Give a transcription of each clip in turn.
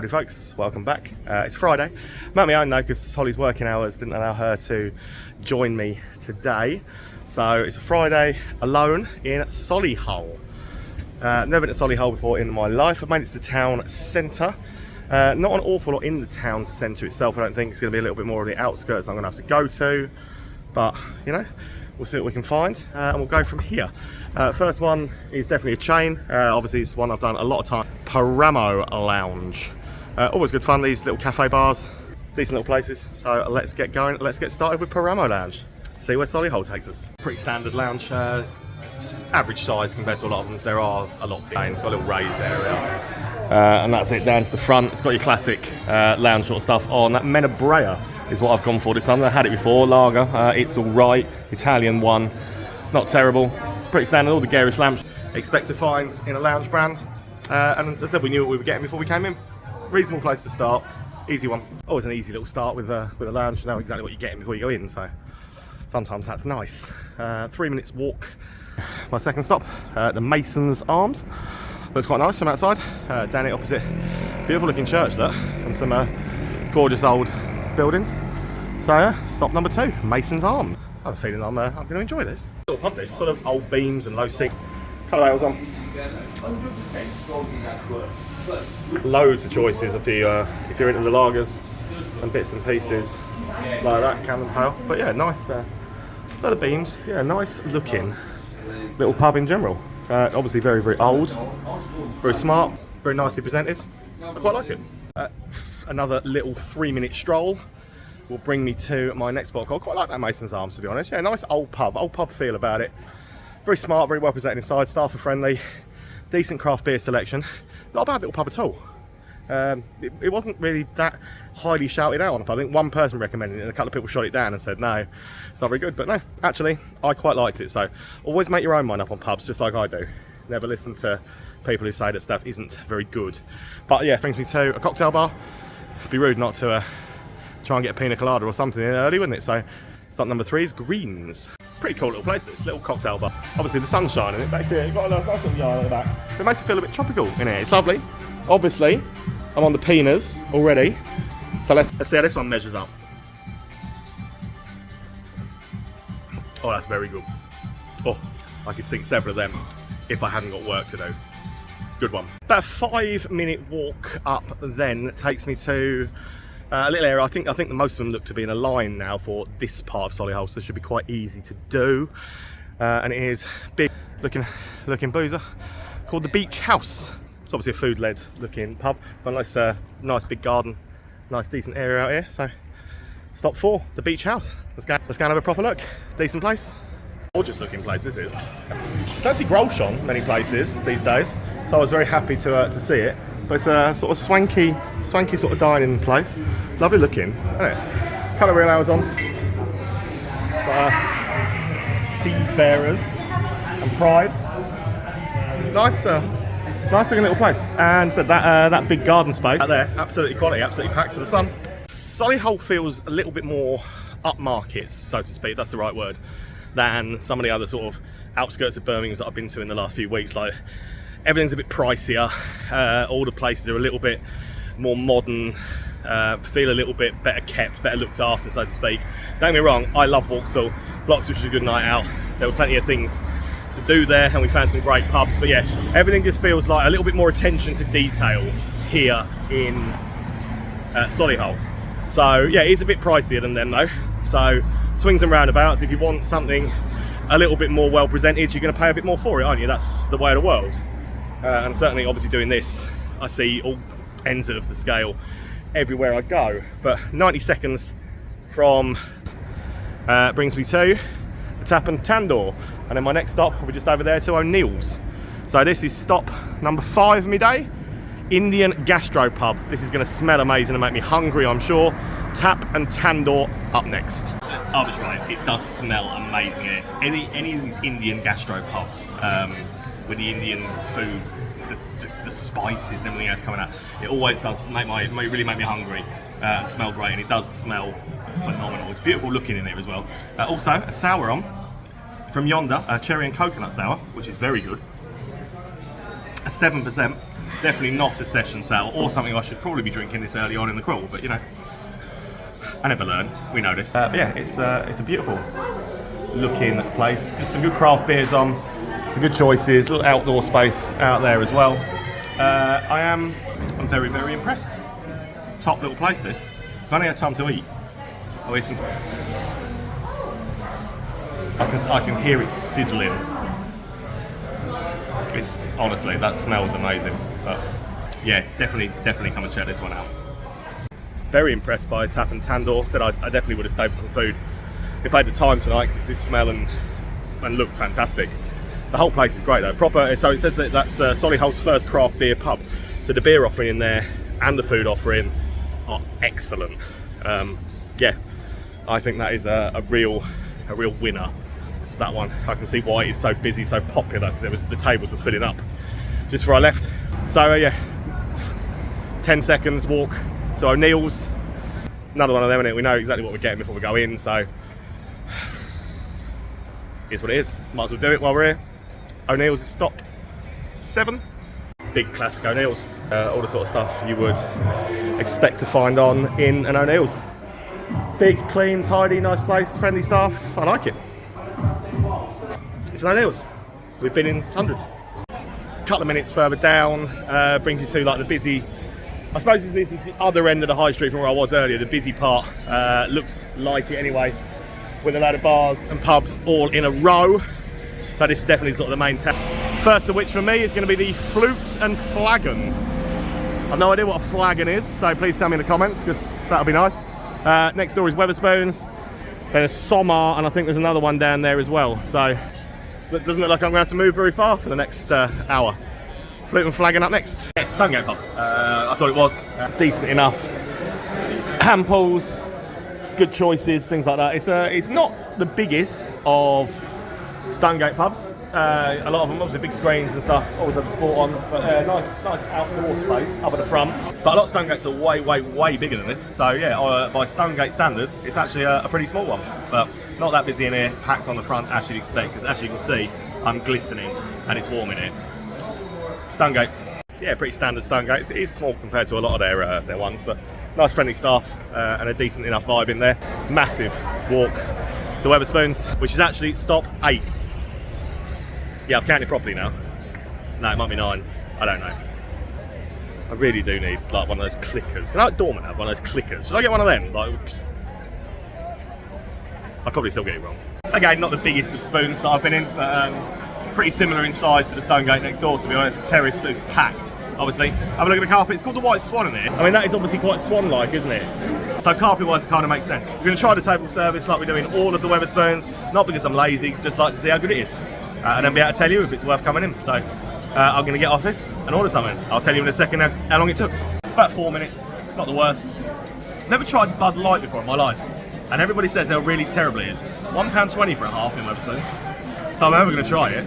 Howdy folks, welcome back. It's Friday. I'm at my own though because Holly's working hours didn't allow her to join me today. So it's a Friday alone in Solihull. Never been to Solihull before in my life. I've made it to the town centre. Not an awful lot in the town centre itself. I don't think it's going to be a little bit more of the outskirts I'm going to have to go to. But, you know, we'll see what we can find and we'll go from here. First one is definitely a chain. Obviously it's one I've done a lot of time. Parmo Lounge. Always good fun, these little cafe bars. Decent little places. So let's get going. Let's get started with Parmo Lounge. See where Solihull takes us. Pretty standard lounge. Average size compared to a lot of them. There are a lot big. It's got a little raised area. And that's it down to the front. It's got your classic lounge sort of stuff on. That borough is what I've gone for this time. I've had it before, lager. It's all right. Italian one. Not terrible. Pretty standard. All the garish lamps expect to find in a lounge brand. And as I said, we knew what we were getting before we came in. Reasonable place to start. Easy one. Always an easy little start with a lounge. You know exactly what you're getting before you go in. So sometimes that's nice. 3 minutes walk. My second stop, the Mason's Arms. Looks quite nice from outside. Down it opposite, beautiful looking church there, and some gorgeous old buildings. So stop number 2, Mason's Arms. I have a feeling I'm going to enjoy this. Little pub this, full of old beams and low seat. Colour ales on. Loads of choices if you're into the lagers and bits and pieces like that, Cannon Pale. But yeah, nice. Lot of beams. Yeah, nice looking little pub in general. Obviously very, very old, very smart, very nicely presented. I quite like it. Another little 3-minute stroll will bring me to my next spot. I quite like that Mason's Arms, to be honest. Yeah, nice old pub feel about it. Very smart, very well presented inside, staff are friendly, decent craft beer selection. Not a bad little pub at all. It wasn't really that highly shouted out on the pub. I think one person recommended it and a couple of people shot it down and said no, it's not very good. But no, actually I quite liked it. So always make your own mind up on pubs, just like I do. Never listen to people who say that stuff isn't very good. But yeah, brings me to a cocktail bar. It'd be rude not to try and get a pina colada or something in early, wouldn't it? So stop number 3 is Greens. Pretty cool little place, this little cocktail bar. Obviously the sun's shining it, but see, you've got a nice little yard at the back. It makes it feel a bit tropical in here. It's lovely. Obviously I'm on the pinas already, so let's see how this one measures up. Oh, that's very good. Oh, I could sink several of them if I hadn't got work to do. Good one. About a 5-minute walk up then takes me to a little area. I think the most of them look to be in a line now for this part of Solihull, so it should be quite easy to do. And it is big looking boozer called the Beach House. It's obviously a food-led looking pub, but a nice big garden, nice decent area out here. So stop 4, the Beach House. Let's go and have a proper look. Decent place. Gorgeous looking place this is. Don't see Grolsch on many places these days, so I was very happy to see it. But it's a sort of swanky sort of dining place. Lovely looking, isn't it? Couple of real hours on. Seafarers and Pride. Nice looking little place. And so that big garden space out there, absolutely quality, absolutely packed for the sun. Solihull feels a little bit more upmarket, so to speak, that's the right word, than some of the other sort of outskirts of Birmingham that I've been to in the last few weeks. Like, everything's a bit pricier. All the places are a little bit more modern, feel a little bit better kept, better looked after, so to speak. Don't get me wrong, I love Vauxhall. Blocks, which was a good night out. There were plenty of things to do there, and we found some great pubs. But yeah, everything just feels like a little bit more attention to detail here in Solihull. So yeah, it is a bit pricier than them though. So swings and roundabouts. If you want something a little bit more well presented, you're going to pay a bit more for it, aren't you? That's the way of the world. And certainly, obviously, doing this, I see all ends of the scale everywhere I go. But 90 seconds from brings me to the Tap and Tandoor, and then my next stop will be just over there to O'Neill's. So this is stop number 5 of my day, Indian Gastropub. This is going to smell amazing and make me hungry, I'm sure. Tap and Tandoor up next. I was right, it does smell amazing here. Any of these Indian gastropubs with the Indian food, the spices and everything else coming out, it always does really make me hungry and smell great, and it does smell phenomenal. It's beautiful looking in there as well. Also a sour on from Yonder, a cherry and coconut sour, which is very good. A 7%. Definitely not a session sail or something I should probably be drinking this early on in the crawl, but you know, I never learn. We know this. But yeah, it's a beautiful looking place. Just some good craft beers on, some good choices, a little outdoor space out there as well. I'm very, very impressed. Top little place this. I've only had time to eat. I'll eat some. I can hear it sizzling. It's honestly, that smells amazing. But yeah, definitely come and check this one out. Very impressed by Tap and Tandoor. Said I definitely would have stayed for some food if I had the time tonight, because it's this smell and look fantastic. The whole place is great though. Proper. So it says that that's Solihull's first craft beer pub. So the beer offering in there and the food offering are excellent. Yeah, I think that is a real winner. That one. I can see why it is so busy, so popular, because the tables were filling up just before I left. So yeah, 10 seconds walk to O'Neill's. Another one of them, innit? We know exactly what we're getting before we go in, so here's what it is. Might as well do it while we're here. O'Neill's is stop 7. Big classic O'Neill's. All the sort of stuff you would expect to find in an O'Neill's. Big, clean, tidy, nice place, friendly staff. I like it. It's an O'Neill's. We've been in hundreds. A couple of minutes further down brings you to like the busy, I suppose this is the other end of the high street from where I was earlier. The busy part looks like it anyway, with a load of bars and pubs all in a row. So this is definitely sort of the main town. First of which for me is going to be the Flute and Flagon. I've no idea what a flagon is, so please tell me in the comments, because that'll be nice. Next door is Wetherspoons, then there's Somar, and I think there's another one down there as well. So it doesn't look like I'm going to have to move very far for the next hour. Flute and Flagon up next. Yeah, it's a Stonegate pub. I thought it was decent enough. Handpulls, good choices, things like that. It's not the biggest of Stonegate pubs. A lot of them obviously big screens and stuff, always have the sport on, but nice outdoor space up at the front. But a lot of Stonegates are way bigger than this, so yeah, by Stonegate standards it's actually a pretty small one, but not that busy in here, packed on the front as you'd expect, because as you can see I'm glistening and it's warm in here. Stonegate, yeah, pretty standard Stonegate. It is small compared to a lot of their ones, but nice friendly staff and a decent enough vibe in there. Massive walk to Wetherspoons, which is actually stop 8. Yeah, I've counted properly now. No, it might be 9. I don't know. I really do need like one of those clickers. You know, like Dorman have one of those clickers. Should I get one of them? Like, I'll probably still get it wrong. Again, not the biggest of spoons that I've been in, but pretty similar in size to the Stonegate next door, to be honest. Terrace is packed, obviously. Have a look at the carpet. It's called the White Swan in here. I mean, that is obviously quite swan-like, isn't it? So carpet-wise, it kind of makes sense. We're going to try the table service like we do in all of the Wetherspoons. Not because I'm lazy, just like to see how good it is. And then be able to tell you if it's worth coming in. So I'm going to get off this and order something. I'll tell you in a second how long it took. About 4 minutes, not the worst. Never tried Bud Light before in my life. And everybody says how really terrible it is. £1.20 for a half in Wetherspoons. So I'm never going to try it.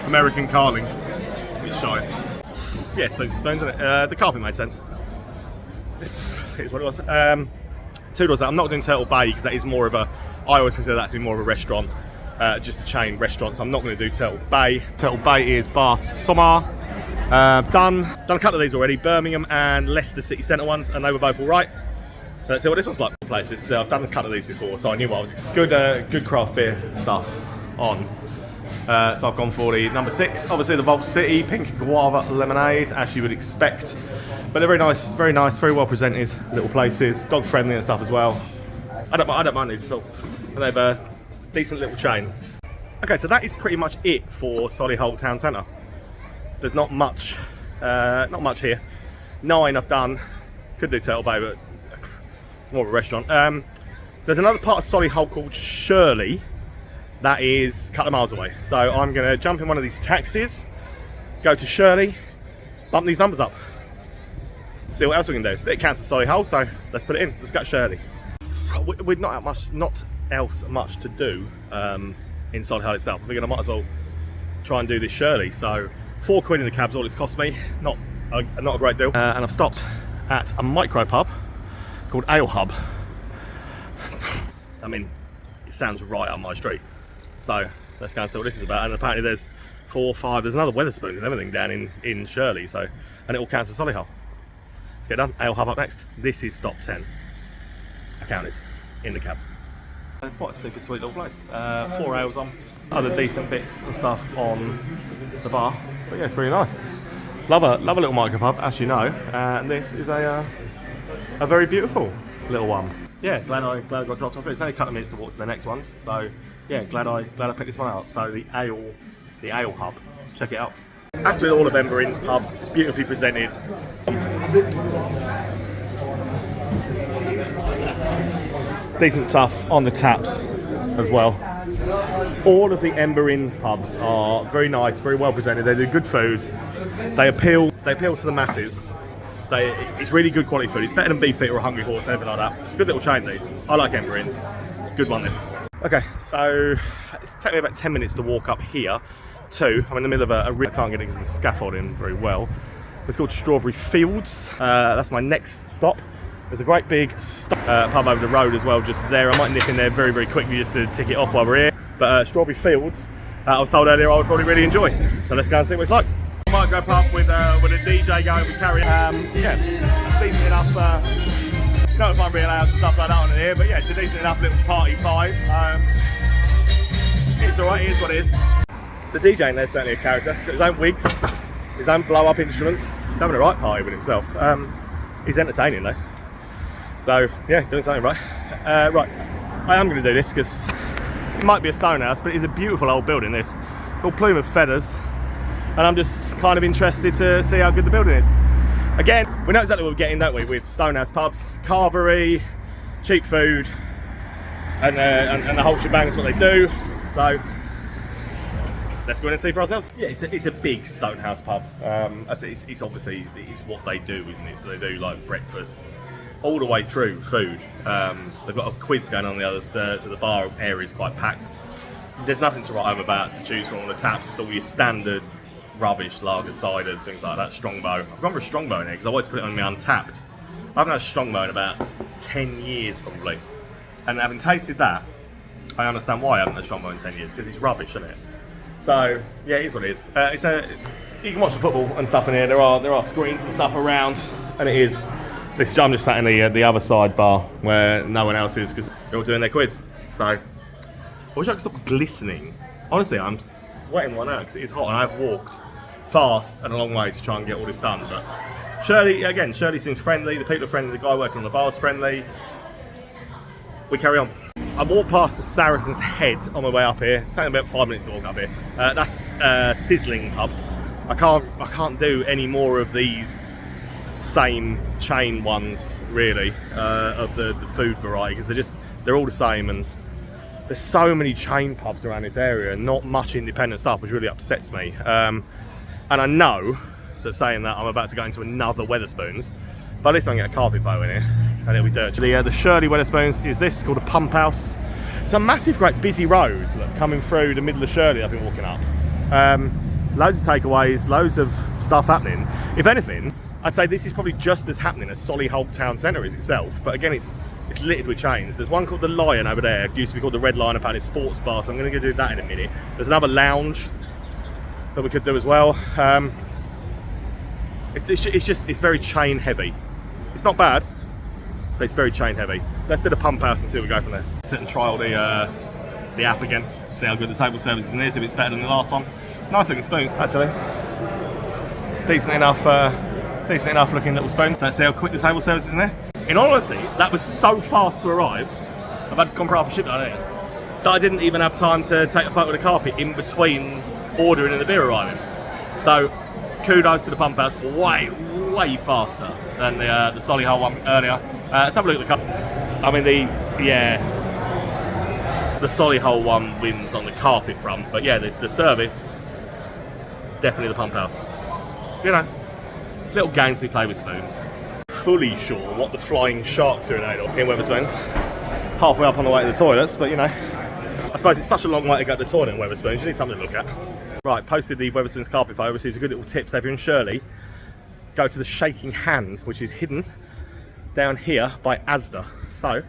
American Carling. A bit shy. Yeah, spoons, isn't it? The carpet made sense. Here's what it was. 2 doors out. I'm not doing Turtle Bay because that is more of a, I always consider that to be more of a restaurant, just a chain restaurant, so I'm not going to do Turtle Bay. Turtle Bay is Bar Somar. Done a couple of these already, Birmingham and Leicester City Centre ones, and they were both all right. So let's see what this one's like. Places. I've done a couple of these before, so I knew what I was expecting. Good craft beer stuff on. So I've gone for the number 6, obviously the Vault City Pink Guava Lemonade, as you would expect. But they're very nice, very well presented little places, dog friendly and stuff as well. I don't mind these at all. And they've a decent little chain. Okay, so that is pretty much it for Solihull Town Centre. There's not much here. 9 I've done. Could do Turtle Bay, but it's more of a restaurant. There's another part of Solihull called Shirley. That is a couple of miles away. So I'm going to jump in one of these taxis, go to Shirley, bump these numbers up. See what else we can do. It counts as Solihull, so let's put it in. Let's go to Shirley. We've not much to do in Solihull itself. I think I might as well try and do this Shirley. So £4 in the cab's all it's cost me. Not a great deal. And I've stopped at a micro pub called Ale Hub. I mean, it sounds right on my street. So let's go and see what this is about. And apparently there's 4 or 5, there's another Wetherspoons and everything down in Shirley, so, and it all counts as Solihull. Let's get done. Ale hub up next. This is stop 10. I counted in the cab. Quite a super sweet little place. 4 ales on, other decent bits and stuff on the bar, but yeah, it's really nice. Love a little micro pub, as you know, and this is a very beautiful little one. Yeah, glad I got dropped off here. It's only a couple of minutes to walk to the next ones, so yeah, glad I picked this one out. So the ale hub, check it out. As with all of Ember Inn's pubs, it's beautifully presented. Decent stuff on the taps as well. All of the Ember Inn's pubs are very nice, very well presented. They do good food. They appeal to the masses. It's really good quality food. It's better than Beefeater or Hungry Horse, anything like that. It's a good little chain, these. I like Ember Inn's. Good one, this. Okay, so it's taken me about 10 minutes to walk up here to, I'm in the middle of a I can't get it because of the scaffolding very well. It's called Strawberry Fields. That's my next stop. There's a great big pub over the road as well, just there. I might nip in there very, very quickly just to tick it off while we're here. But Strawberry Fields, I was told earlier I would probably really enjoy. So let's go and see what it's like. Micro pub with a DJ going, we carry yeah, decent enough. You know if I'm really allowed stuff like that on here, but yeah, it's a decent enough little party vibe. It's alright, it is what it is. The DJ in there's certainly a character. He's got his own wigs, his own blow up instruments. He's having a right party with himself. He's entertaining though. So yeah, he's doing something right. Right, I am going to do this because it might be a stone house, but it's a beautiful old building, this, called Plume of Feathers. And I'm just kind of interested to see how good the building is. Again, we know exactly what we're getting, don't we, with Stonehouse pubs, carvery, cheap food, and the whole shebang is what they do. So let's go in and see for ourselves. Yeah, it's a big Stonehouse pub. It's obviously it's what they do, isn't it? So they do like breakfast all the way through food. They've got a quiz going on the other, so the bar area is quite packed. There's nothing to write home about to choose from on the taps. It's all your standard rubbish, lager, ciders, things like that. Strongbow. I've gone for a Strongbow in here because I wanted to put it on my Untapped. I haven't had a Strongbow in about 10 years probably. And having tasted that, I understand why I haven't had a Strongbow in 10 years, because it's rubbish, isn't it? So, yeah, it is what it is. You can watch the football and stuff in here. There are screens and stuff around, and it is. I'm just sat in the other side bar where no one else is because they're all doing their quiz. So, I wish I could stop glistening. Honestly, I'm sweating one out because it's hot and I've walked fast and a long way to try and get all this done. But Shirley seems friendly, the people are friendly, the guy working on the bar is friendly. We carry on. I walked past the Saracen's Head on my way up here. It's taking about 5 minutes to walk up here. That's Sizzling pub. I can't do any more of these same chain ones really of the food variety, because they're all the same, and there's so many chain pubs around this area and not much independent stuff, which really upsets me. And I know that saying that I'm about to go into another Wetherspoons, but at least I can get a carpet bow in here and it'll be dirt. The Shirley Wetherspoons is this, called a pump house. It's a massive, great busy road, look, coming through the middle of Shirley. I've been walking up. Loads of takeaways, loads of stuff happening. If anything, I'd say this is probably just as happening as Solihull town centre is itself, but again, it's littered with chains. There's one called the Lion over there. It used to be called the Red Lion, apparently sports bar, so I'm going to go do that in a minute. There's another lounge that we could do as well. It's very chain heavy. It's not bad, but it's very chain heavy. Let's do the pump house and see what we go from there. Sit and trial the app again, see how good the table service is in this, if it's better than the last one. Nice looking spoon, actually. Decent enough looking little spoon. Let's see how quick the table service is in there. In all honesty, that was so fast to arrive. I've had to come for half a ship down here that I didn't even have time to take a photo of the carpet in between ordering and the beer arriving. So kudos to the pump house, way faster than the Solihull one earlier. Let's have a look at the cup. I mean the Solihull one wins on the carpet front, but yeah, the service, definitely the pump house. You know, little games we play with spoons. Fully sure what the flying sharks are in Wetherspoons. Halfway up on the way to the toilets, but you know, I suppose it's such a long way to go to the toilet in Wetherspoons, you need something to look at. Right, posted the Wetherspoons carpet photo, received a good little tip. So if you're in Shirley, go to the Shaking Hand, which is hidden down here by Asda. So,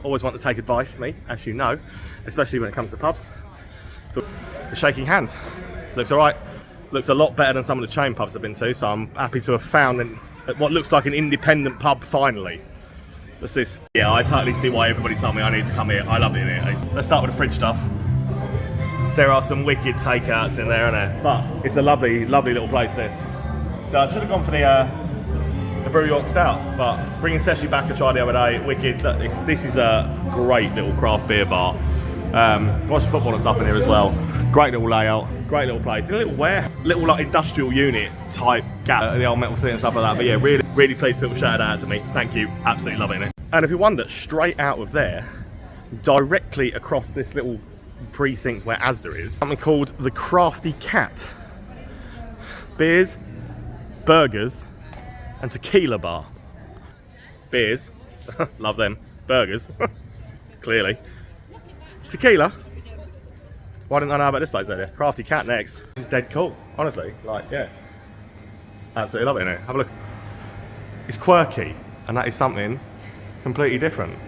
always want to take advice, me, as you know, especially when it comes to pubs. So, the Shaking Hand. Looks alright. Looks a lot better than some of the chain pubs I've been to, so I'm happy to have found what looks like an independent pub finally. What's this? Yeah, I totally see why everybody told me I need to come here. I love it in here. Let's start with the fridge stuff. There are some wicked takeouts in there, aren't there? But it's a lovely, lovely little place, this. So I should have gone for the Brew York Stout, but bringing Seshi back to try the other day, wicked. Look, this is a great little craft beer bar. Watch the football and stuff in here as well. Great little layout, great little place. In a little like industrial unit type gap, the old metal seat and stuff like that. But yeah, really, really pleased people shouted out to me. Thank you, absolutely loving it. And if you wonder, straight out of there, directly across this little precinct where Asda is, something called the Crafty Cat. Beers, burgers, and tequila bar. Beers, love them. Burgers, clearly. Tequila. Why didn't I know about this place earlier? Crafty Cat next. This is dead cool, honestly. Like, yeah. Absolutely love it in it. Have a look. It's quirky, and that is something completely different.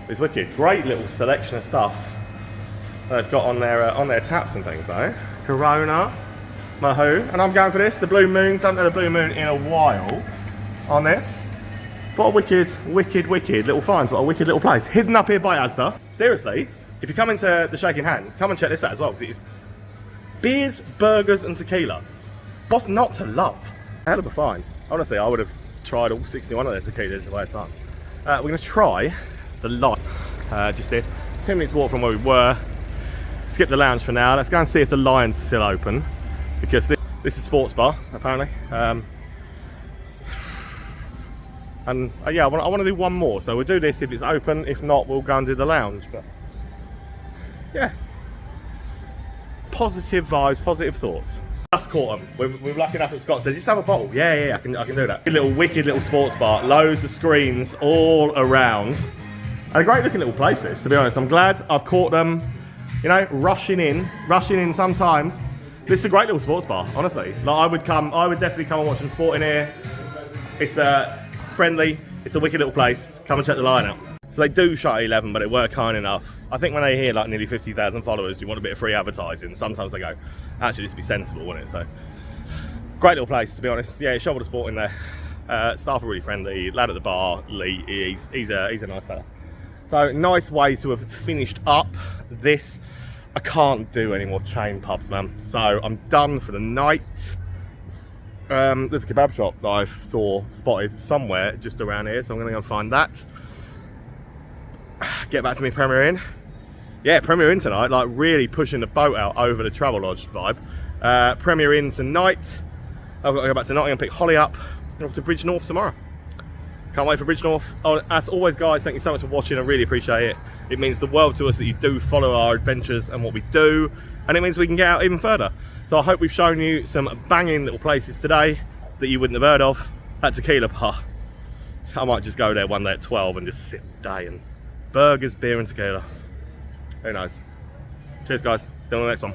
It's wicked. Great little selection of stuff they've got on their taps and things though. Corona, Mahoo, and I'm going for this, the Blue Moon. So I haven't had a Blue Moon in a while on this. What a wicked, wicked, wicked little finds. What a wicked little place. Hidden up here by Asda. Seriously, if you come into the Shaking Hand, come and check this out as well, because it's beers, burgers, and tequila. What's not to love? Hell of a finds. Honestly, I would have tried all 61 of their tequilas if I had time. We're going to try the light just here. 10 minutes walk from where we were. Skip the lounge for now. Let's go and see if the Lion's still open, because this is a sports bar apparently. And yeah, I want to do one more, so we'll do this if it's open. If not, we'll go and do the lounge. But yeah, positive vibes, positive thoughts. Just caught them. We're lucky enough that Scott said, just have a bottle. Yeah, I can do that. Wicked little sports bar, loads of screens all around, and a great looking little place this, to be honest. I'm glad I've caught them, you know, rushing in sometimes. This is a great little sports bar, honestly. Like, I would definitely come and watch some sport in here. It's friendly, it's a wicked little place. Come and check the line out. So they do shut at 11, but they were kind enough. I think when they hear like nearly 50,000 followers, you want a bit of free advertising. Sometimes they go, actually, this would be sensible, wouldn't it? So, great little place, to be honest. Yeah, shovel the sport in there. Staff are really friendly. Lad at the bar, Lee, he's a nice fella. So, nice way to have finished up this. I can't do any more chain pubs, man. So, I'm done for the night. There's a kebab shop that I spotted somewhere just around here, so I'm going to go and find that. Get back to me, Premier Inn. Yeah, Premier Inn tonight, like really pushing the boat out over the Travelodge vibe. Premier Inn tonight. I've got to go back to Nottingham, pick Holly up, and off to Bridge North tomorrow. Can't wait for Bridge North. Oh, as always, guys, thank you so much for watching. I really appreciate it. It means the world to us that you do follow our adventures and what we do, and it means we can get out even further. So I hope we've shown you some banging little places today that you wouldn't have heard of. That tequila bar. I might just go there one day at 12 and just sit all day and burgers, beer and tequila. Who knows? Cheers guys, see you on the next one.